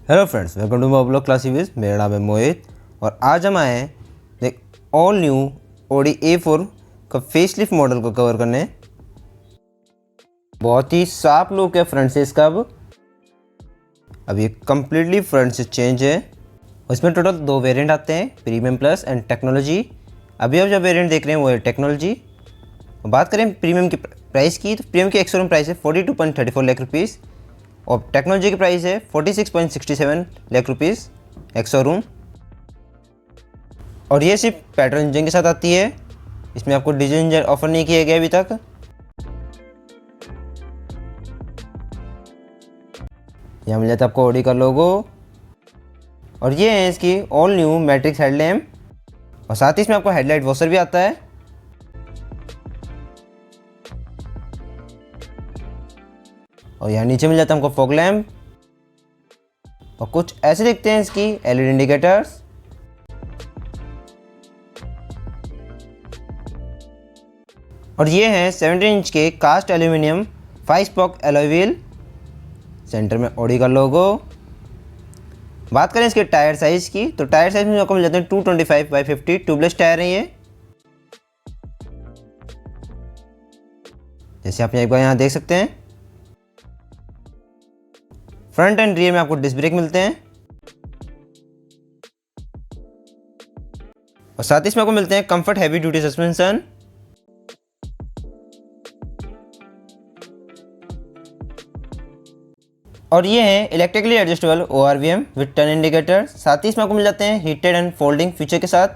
Hello friends, welcome to my blog class wiz. मेरा नाम है मोहित और आज हम आए हैं एक ऑल न्यू ऑडी A4 का फेसलिफ्ट मॉडल को कवर करने। बहुत ही साफ लुक है फ्रंट से इसका। अब ये कम्प्लीटली फ्रंट से चेंज है और इसमें टोटल 2 वेरिएंट आते हैं, प्रीमियम प्लस एंड टेक्नोलॉजी। अभी आप जो वेरिएंट देख रहे हैं वो है टेक्नोलॉजी। बात करें प्रीमियम की प्राइस की, तो प्रीमियम की एक्स-शोरूम प्राइस है 42.34 लाख रुपीज़ और टेक्नोलॉजी की प्राइस है 46.67 लाख रुपीज़ एक्स-शोरूम। और ये सिर्फ पेट्रोल इंजन के साथ आती है, इसमें आपको डीजल इंजन ऑफर नहीं किया गया अभी तक। यहाँ मिल जाता है आपको ऑडी का लोगो और ये है इसकी ऑल न्यू मैट्रिक्स हेडलैम्प और साथ ही इसमें आपको हेडलाइट वॉशर भी आता है। और यहाँ नीचे मिल जाता है हमको फॉग लैम्प और कुछ ऐसे दिखते हैं इसकी एलईडी इंडिकेटर्स। और ये है 17 इंच के cast aluminium 5 spoke alloy wheel, centre में ऑडी का लोगो। बात करें इसके टायर साइज की, तो टायर साइज में आपको मिल जाते हैं 225/50 ट्यूबलेस टायर है ये। जैसे आप एक बार यहाँ देख सकते हैं, फ्रंट एंड रियर में आपको डिस्क ब्रेक मिलते हैं और साथ ही इसमें आपको मिलते हैं कंफर्ट हैवी ड्यूटी सस्पेंशन। और ये है electrically adjustable ORVM with turn indicator. साथ ही इसमें आपको मिल जाते हैं हीटेड एंड फोल्डिंग फीचर के साथ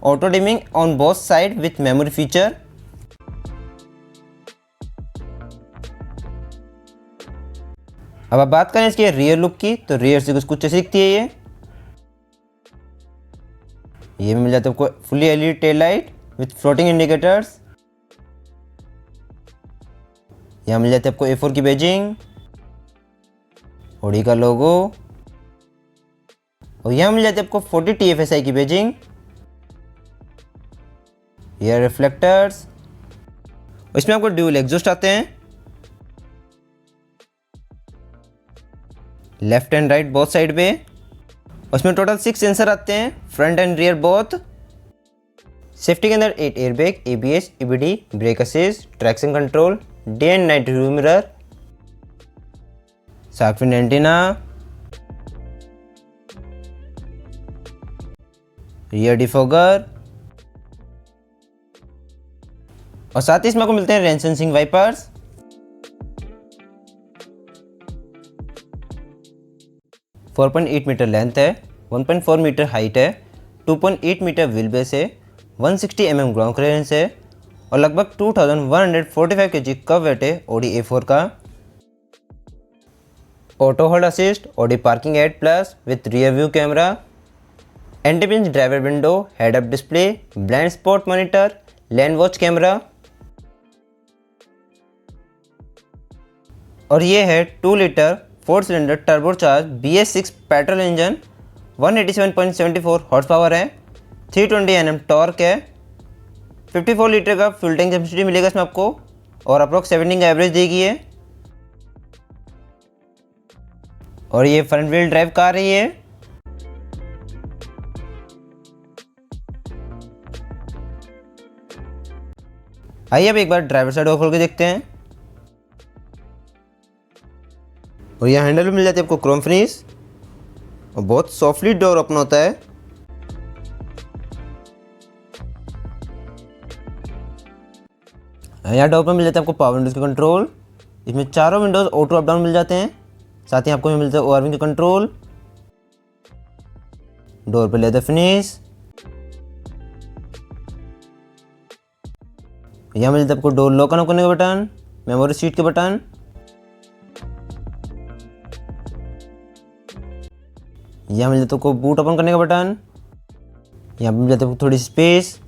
auto dimming on both side with memory feature. अब आप बात करें इसके रियर लुक की, तो रियर से कुछ ऐसी दिखती है ये भी मिल जाता है आपको fully LED tail light with floating indicators. यहाँ मिल जाती है आपको A4 की बैजिंग, ऑडी का लोगो और यहाँ मिल जाती है आपको 40 TFSI की बैजिंग, रियर रिफ्लेक्टर्स। इसमें आपको ड्यूल एग्जॉस्ट आते हैं, left and right both side पे। उसमें टोटल 6 सेंसर आते हैं, front and rear both. Safety के अंदर 8 airbag, ABS, EBD, brake assist, traction control, day and night view mirror, shark fin antenna, rear defogger और साथ ही इसमें आपको मिलते हैं rain sensing wipers. Four 4.8 metre length है, 1.4 मीटर हाइट है, 2.8 मीटर व्हील बेस है, 160 mm ग्राउंड क्लियरेंस है और लगभग 2145 kg का वेट है ऑडी A4 का। Auto hold assist, Audi parking aid plus with rear view camera, anti pinch driver window, head up display, blind spot monitor, lane watch camera. और ये है 2 litre 4 cylinder turbocharge BS6 petrol engine, 187.74 horse power है, 320 Nm torque है, 54 litre का fuel tank capacity मिलेगा इसमें आपको और अप्रॉक्स 17 का एवरेज देगी है। और ये फ्रंट व्हील ड्राइव कार है ये। आइए अब एक बार ड्राइवर साइड खोल के देखते हैं। और यहाँ हैंडल भी मिल जाती है आपको क्रोम फिनिश और बहुत सॉफ्टली डोर ओपन होता है। यहाँ डोर पर मिल जाता है आपको पावर विंडोज का कंट्रोल। इसमें चारों विंडोज ऑटो अप डाउन मिल जाते हैं, साथ ही आपको यहाँ मिलता है ORVM का कंट्रोल। डोर पर लेदर फिनिश, यहाँ मिल जाता है आपको डोर लॉक ऑन करने का बटन, मेमोरी सीट के बटन। यहाँ मिल जाता है आपको बूट ओपन करने का बटन, यहाँ मिल जाता है आपको थोड़ी स्पेस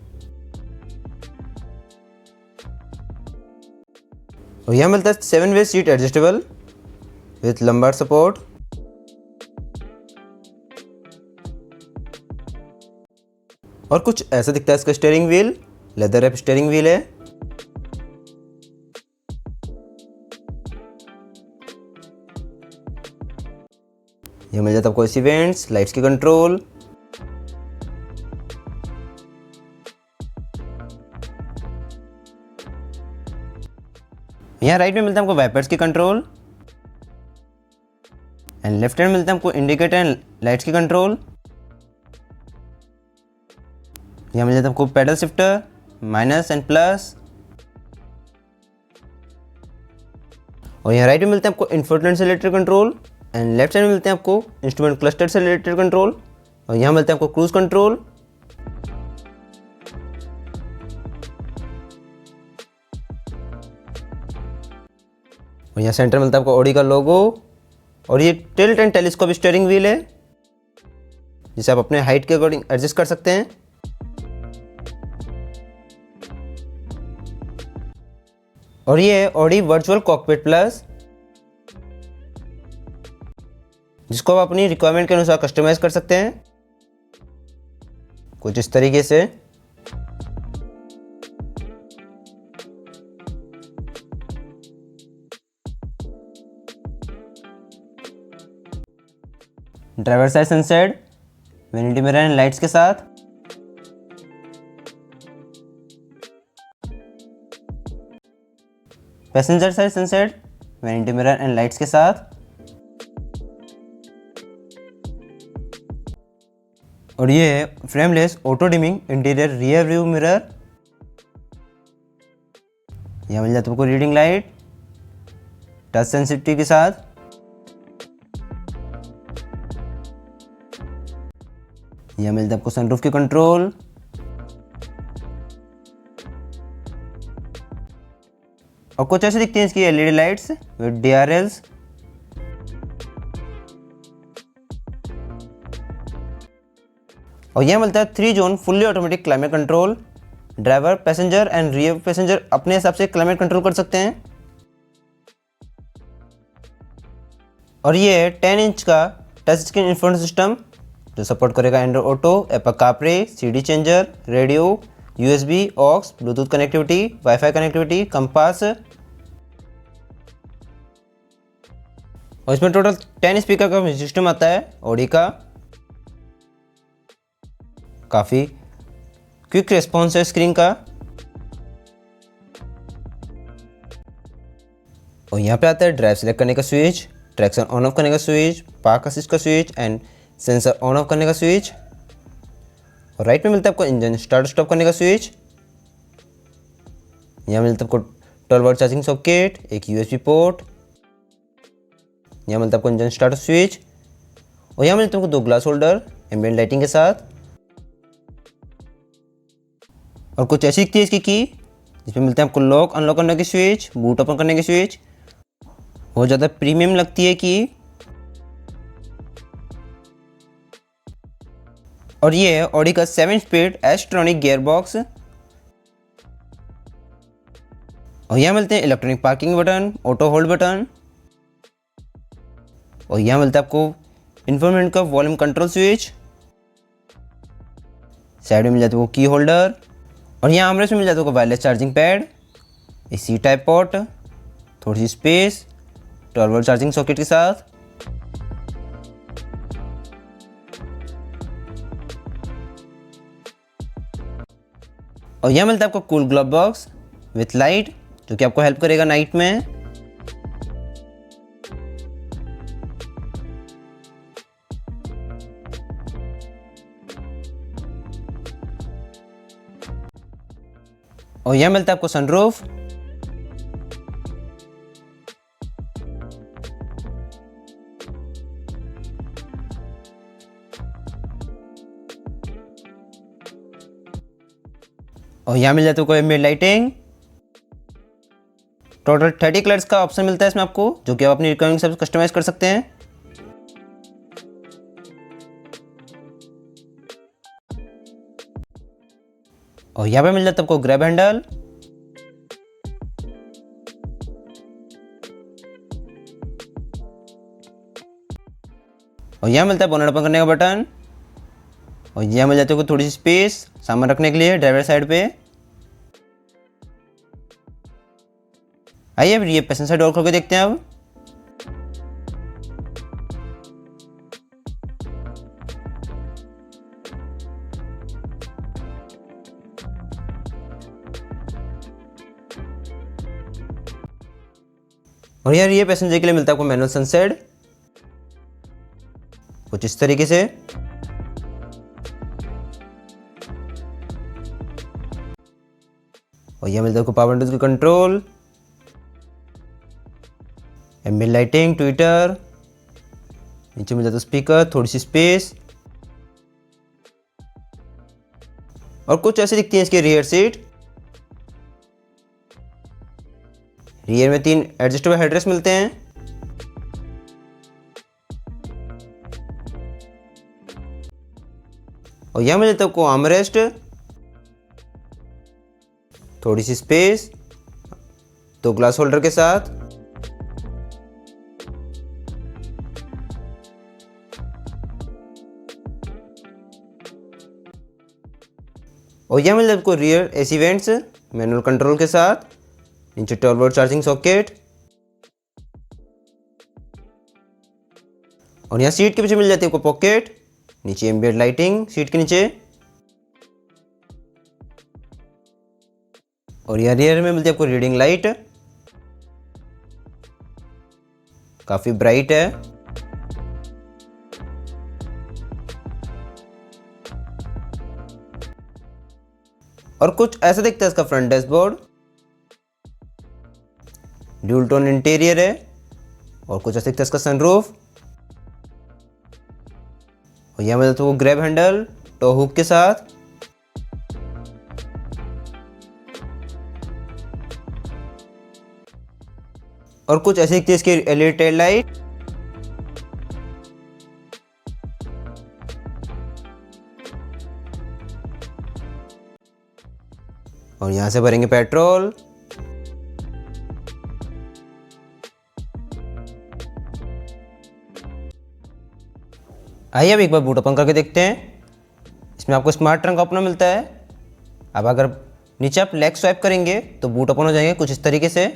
और यहाँ मिलता है 7 way seat adjustable with lumbar support. और कुछ ऐसा दिखता है इसका steering wheel, leather wrap steering wheel है। ये मिल जाता है आपको एसी वेंट्स, लाइट्स की कंट्रोल, यहाँ राइट में मिलता है हमको वाइपर्स की कंट्रोल एंड लेफ्ट हैंड मिलता है हमको इंडिकेटर एंड लाइट्स की कंट्रोल। यहाँ मिल जाता है हमको pedal shifter, minus and plus, और यहाँ राइट में मिलते हैं आपको इंफोटेनमेंट से related control and left side में मिलते हैं आपको इंस्ट्रूमेंट क्लस्टर से रिलेटेड कंट्रोल, और यहाँ मिलते हैं आपको क्रूज कंट्रोल, और यहाँ सेंटर मिलता है आपको ऑडी का लोगो, और ये tilt and telescope steering wheel है जिसे आप अपने हाइट के अकॉर्डिंग एडजस्ट कर सकते हैं। और ये है ऑडी वर्चुअल कॉकपिट प्लस, जिसको आप अपनी रिक्वायरमेंट के अनुसार कस्टमाइज कर सकते हैं कुछ इस तरीके से। Driver side sunset, vanity mirror and lights के साथ, passenger side sunset, vanity mirror and lights के साथ, और ये है frameless auto dimming interior rear view mirror. यहाँ मिल जाता है आपको रीडिंग लाइट टच सेंसिटिविटी के साथ, यहाँ मिलता है आपको सनरूफ की कंट्रोल, और कुछ ऐसे दिखती हैं इसकी एलईडी लाइट्स विद डीआरएल्स। और यहाँ मिलता है 3 zone fully automatic climate control, driver, passenger and rear passenger अपने हिसाब से क्लाइमेट कंट्रोल कर सकते हैं। और ये है 10 इंच का टच स्क्रीन इंफोटेनमेंट सिस्टम जो सपोर्ट करेगा Android auto, Apple CarPlay, CD changer, radio, USB, aux, Bluetooth connectivity, wifi connectivity, compass, और इसमें टोटल 10 स्पीकर का सिस्टम आता है ऑडी का। काफ़ी क्विक रिस्पॉन्स है स्क्रीन का। और यहाँ पे आता है ड्राइव सेलेक्ट करने का स्विच, ट्रैक्शन ऑन ऑफ करने का स्विच, पार्क असिस्ट का switch and sensor on off करने का स्विच, और राइट में मिलता है आपको इंजन स्टार्ट स्टॉप करने का स्विच। यहाँ मिलता है आपको 12 वोल्ट चार्जिंग सॉकेट, एक यूएसबी पोर्ट, यहाँ मिलता है आपको इंजन स्टार्ट स्विच, और यहाँ मिलता है आपको 2 ग्लास होल्डर एम्बिएंट लाइटिंग के साथ। और कुछ ऐसी दिखती है इसकी की जिसमें मिलते हैं आपको लॉक अनलॉक करने की स्विच, बूट ओपन करने की स्विच। बहुत ज़्यादा प्रीमियम लगती है की। और ये है ऑडी का 7 स्पीड एस्ट्रॉनिक गियर बॉक्स, और यहाँ मिलते हैं electronic parking button, auto hold button, और यहाँ मिलता है आपको इन्फोटेनमेंट का वॉल्यूम कंट्रोल स्विच। साइड में मिल जाता है वो की होल्डर, और यहाँ आमरेस में मिल जाता है वायरलेस चार्जिंग पैड, एक सी टाइप पोर्ट, थोड़ी सी स्पेस, 12 वोल्ट चार्जिंग सॉकेट के साथ। और यहाँ मिलता है आपको cool glove box with light जो कि आपको हेल्प करेगा नाइट में। और यहाँ मिलता है आपको सनरूफ, और यहाँ मिल जाता है आपको एम्बिएंट लाइटिंग। टोटल 30 कलर्स का ऑप्शन मिलता है इसमें आपको, जो कि आप अपनी रिक्वायरमेंट से कस्टमाइज कर सकते हैं। और यहाँ पे मिल जाता है आपको ग्रैब हैंडल, और यहाँ मिलता है बोनट ओपन करने का बटन, और यहाँ मिल जाती है थोड़ी सी स्पेस सामान रखने के लिए ड्राइवर साइड पे। आइए अब ये पैसेंजर साइड डोर खोल के देखते हैं अब। और यार ये पैसेंजर के लिए मिलता है आपको मैनुअल सनसेट कुछ इस तरीके से। और यह मिलता है आपको पावर विंडोज का कंट्रोल, एम्बिएंट लाइटिंग, ट्विटर, नीचे मिल जाता है स्पीकर, थोड़ी सी स्पेस। और कुछ ऐसे दिखती है इसकी रियर सीट। रियर में 3 एडजस्टेबल हेडरेस्ट मिलते हैं। और यहां मिल जाता है आपको आर्मरेस्ट, थोड़ी सी स्पेस, 2 ग्लास होल्डर के साथ। और यह मिल जाता है आपको rear AC vents manual control के साथ, नीचे 12 वोल्ट चार्जिंग सॉकेट। और यहाँ सीट के पीछे मिल जाती है आपको पॉकेट, नीचे एम्बिएंट लाइटिंग सीट के नीचे। और यहाँ रियर में मिलती है आपको रीडिंग लाइट, काफी ब्राइट है। और कुछ ऐसा दिखता है इसका front dashboard, dual tone interior है। और कुछ ऐसा दिखता है इसका सनरूफ। और यहां मिलता है वो ग्रैब हैंडल टो हुक के साथ। और कुछ ऐसे दिखती है इसकी एलईडी टेल लाइट। और यहां से भरेंगे पेट्रोल। आइए अब एक बार बूट ओपन करके देखते हैं। इसमें आपको स्मार्ट ट्रंक ओपनर मिलता है। अब अगर नीचे आप लेग स्वाइप करेंगे तो बूट ओपन हो जाएंगे कुछ इस तरीके से,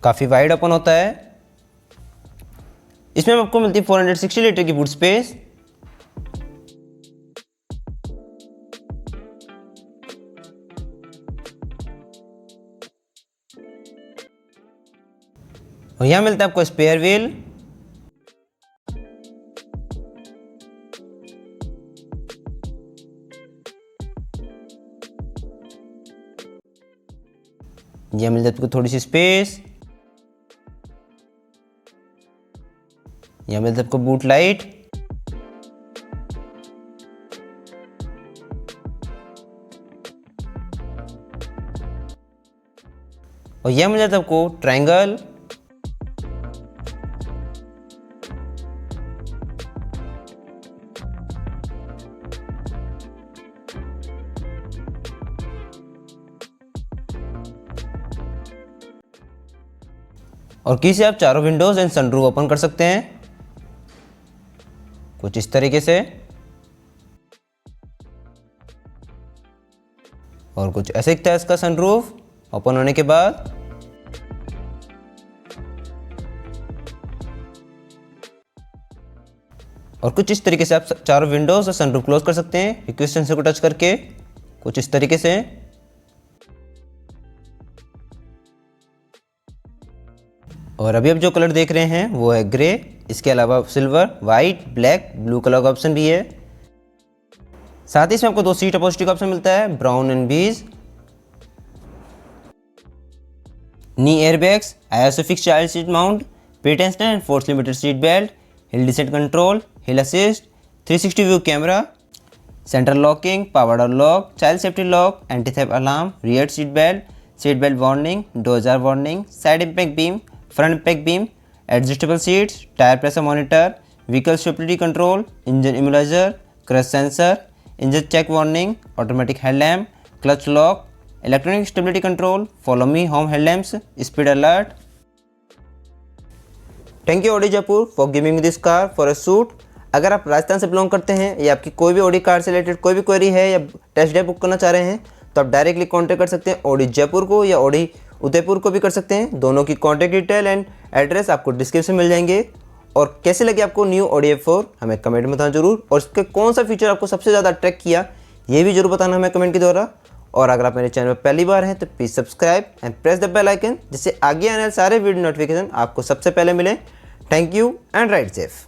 काफ़ी वाइड ओपन होता है। इसमें आपको मिलती है 460 लीटर की बूट स्पेस। और यहाँ मिलता है आपको स्पेयर व्हील। यह मिल जाती है आपको थोड़ी सी स्पेस। यह मिलता है आपको बूट लाइट। और यह मिल जाता है आपको ट्रायंगल। और की से आप चारों विंडोज एंड सनरूफ ओपन कर सकते हैं कुछ इस तरीके से। और कुछ ऐसे दिखता है इसका सनरूफ ओपन होने के बाद। और कुछ इस तरीके से आप चारों विंडोज और सनरूफ क्लोज कर सकते हैं रिक्वेस्ट सेंसर को टच करके कुछ इस तरीके से। और अभी आप जो कलर देख रहे हैं वो है ग्रे। इसके अलावा silver, white, black, blue colour का ऑप्शन भी है। साथ ही इसमें आपको 2 सीट अपॉजिटिव का ऑप्शन मिलता है, brown and beige. Knee airbags, ISOFIX child seat mount, pre tension and force limited seat belt, hill descent control, hill assist, 360 view camera, central locking, power door lock, child safety lock, anti theft alarm, rear seat belt warning, door ajar warning, side impact beam, front impact beam, adjustable seats, tyre pressure monitor, vehicle stability control, engine immobiliser, crash sensor, engine check warning, automatic headlamp, clutch lock, electronic stability control, follow me home headlamps, speed alert. Thank you Audi Jaipur for giving me this car for a shoot. अगर आप राजस्थान से belong करते हैं या आपकी कोई भी Audi car से रिलेटेड कोई भी क्वेरी है या टेस्ट ड्राइव बुक करना चाह रहे हैं तो आप डायरेक्टली कॉन्टैक्ट कर सकते हैं ऑडी जयपुर को या ऑडी उदयपुर को भी कर सकते हैं। दोनों की कॉन्टैक्ट डिटेल एंड एड्रेस आपको डिस्क्रिप्शन में मिल जाएंगे। और कैसे लगे आपको न्यू ऑडी A4 हमें कमेंट में बताना जरूर। और इसके कौन सा फीचर आपको सबसे ज़्यादा अट्रैक्ट किया ये भी जरूर बताना हमें कमेंट के द्वारा। और अगर आप मेरे चैनल पर पहली बार हैं तो please subscribe and press the bell icon, जिससे आगे आने वाले सारे वीडियो नोटिफिकेशन आपको सबसे पहले मिले। Thank you and right safe.